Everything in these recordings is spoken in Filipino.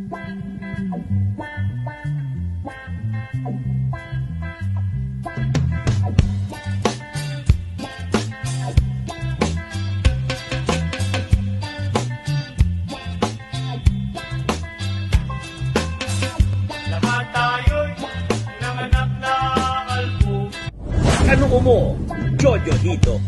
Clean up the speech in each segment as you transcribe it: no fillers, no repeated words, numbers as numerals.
Ano mo, Jojo dito?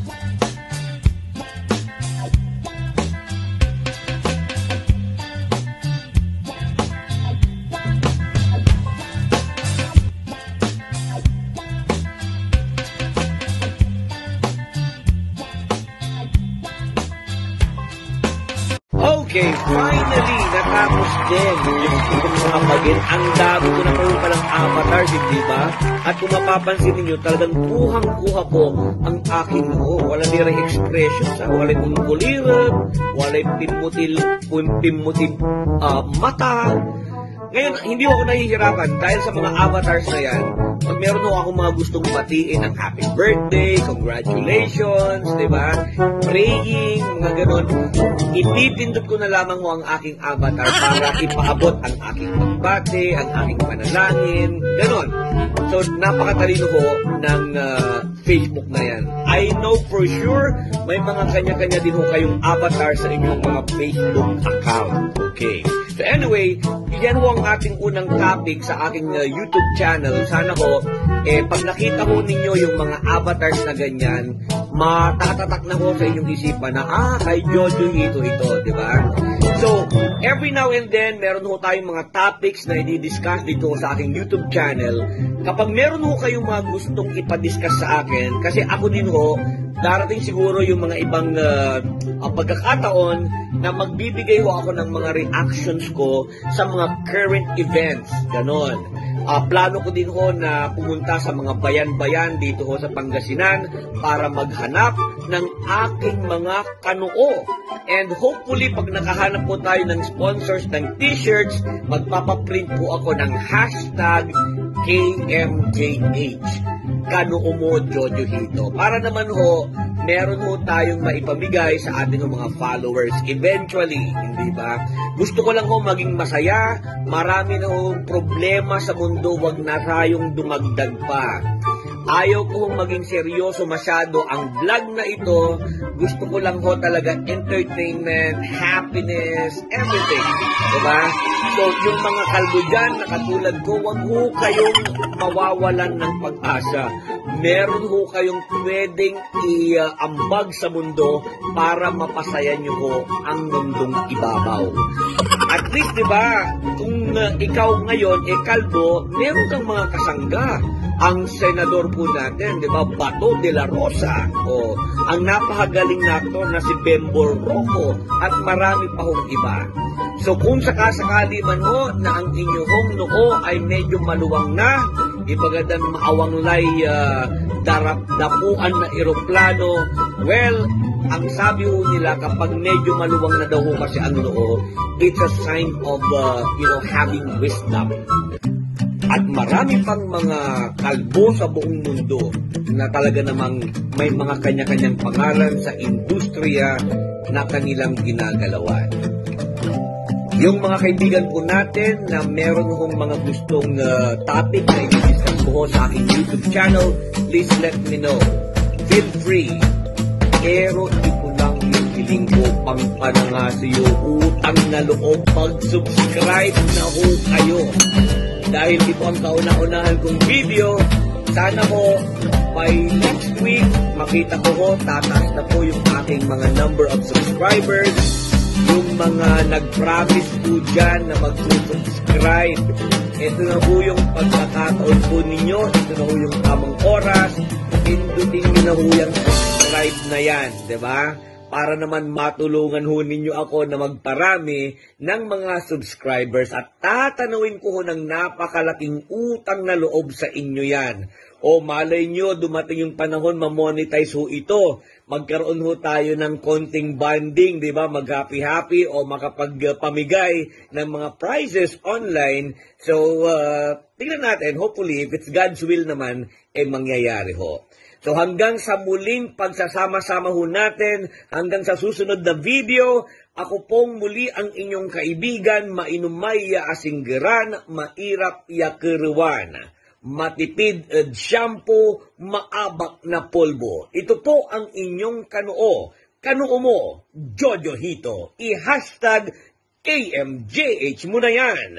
Okay, finally, natapos din yung mga bagin. Ang dami ko na kayo palang avatars, di ba? At kung mapapansin ninyo, talagang kuhang-kuha ko ang aking wala nirang expressions, walay kulirap, walay pimutil mata. Ngayon, hindi ako nahihirapan dahil sa mga avatars na yan. Pag meron ako mga gustong batiin ng happy birthday, congratulations, di ba? Praying, mga ganon. Ipipindot ko na lamang mo ang aking avatar para ipaabot ang aking pagbati, ang aking panalangin, ganon. So, napakatalino ko ng Facebook na yan. I know for sure, may mga kanya-kanya din ho kayong avatar sa inyong mga Facebook account. Okay. So anyway, yan ho ang ating unang topic sa aking YouTube channel. Sana ho, pag nakita ho ninyo yung mga avatars na ganyan, matatatak na ho sa inyong isipan na, kay Jojo ito, di ba? So, every now and then, meron ho tayong mga topics na i-discuss dito sa aking YouTube channel. Kapag meron ho kayong mga gustong ipadiscuss sa akin, kasi ako din ho, darating siguro yung mga ibang pagkakataon na magbibigay ho ako ng mga reactions ko sa mga current events. Ganon. Plano ko din ho na pumunta sa mga bayan-bayan dito ho sa Pangasinan para maghanap ng aking mga kanoo. And hopefully, pag nakahanap po tayo ng sponsors ng t-shirts, magpapaprint po ako ng hashtag KMJH. Kanoo mo, Jojo Hito. Para naman ho, meron ho tayong maipamigay sa ating mga followers eventually, hindi ba? Gusto ko lang ho maging masaya, marami na ho problema sa mundo, wag na tayong dumagdag pa. Ayaw ko hong maging seryoso masyado ang vlog na ito. Gusto ko lang ho talaga entertainment, happiness, everything. Diba? So, yung mga kalbo dyan na katulad ko, wag ho kayong mawawalan ng pag-asa. Meron ho kayong pwedeng iambag sa mundo para mapasaya nyo ho ang mundong ibabaw. At least, diba, kung ikaw ngayon, kalbo, meron kang mga kasangga. Ang senador po natin, di ba, Bato de la Rosa, o ang napakagaling na aktor na si Bembo Rocco, at marami pa hong iba. So kung sakasakali man ho na ang inyong noo ay medyo maluwang na, ibagadan maawanglay dapuan na eroplano, well, ang sabi ho nila kapag medyo maluwang na daw ho kasi ang noo, it's a sign of, having wisdom. At marami pang mga kalbo sa buong mundo na talaga namang may mga kanya-kanyang pangalan sa industriya na kanilang ginagalawan. Yung mga kaibigan po natin na meron hong mga gustong topic na i-discuss po sa aking YouTube channel, please let me know. Feel free. Pero ito lang yung hiling ko pang panangasiyo, utang na loob, mag-subscribe na ho kayo. Dahil ito ang kauna-unahan kong video, sana po by next week, makita ko ho, tataas na po yung aking mga number of subscribers. Yung mga nag-promise po dyan na mag-subscribe. Ito na po yung pagkakataon po ninyo, ito na po yung tamang oras, pindutin nyo na po yung subscribe na yan, diba? Para naman matulungan ho ninyo ako na magparami ng mga subscribers at tatanawin ko ho ng napakalaking utang na loob sa inyo yan. O malay nyo, dumating yung panahon, mamonetize ho ito. Magkaroon ho tayo ng konting banding, di ba? Mag-happy-happy o makapagpamigay ng mga prizes online. So, tingnan natin, hopefully, if it's God's will naman, mangyayari ho. So hanggang sa muling pagsasama-sama ho natin, hanggang sa susunod na video, ako pong muli ang inyong kaibigan, mainumay ya asinggeran, mairap ya keruan. Matipid ed shampoo, maabak na polvo. Ito po ang inyong kanuo. Kanuo mo, Jojo Hito. I-hashtag KMJH mo na yan.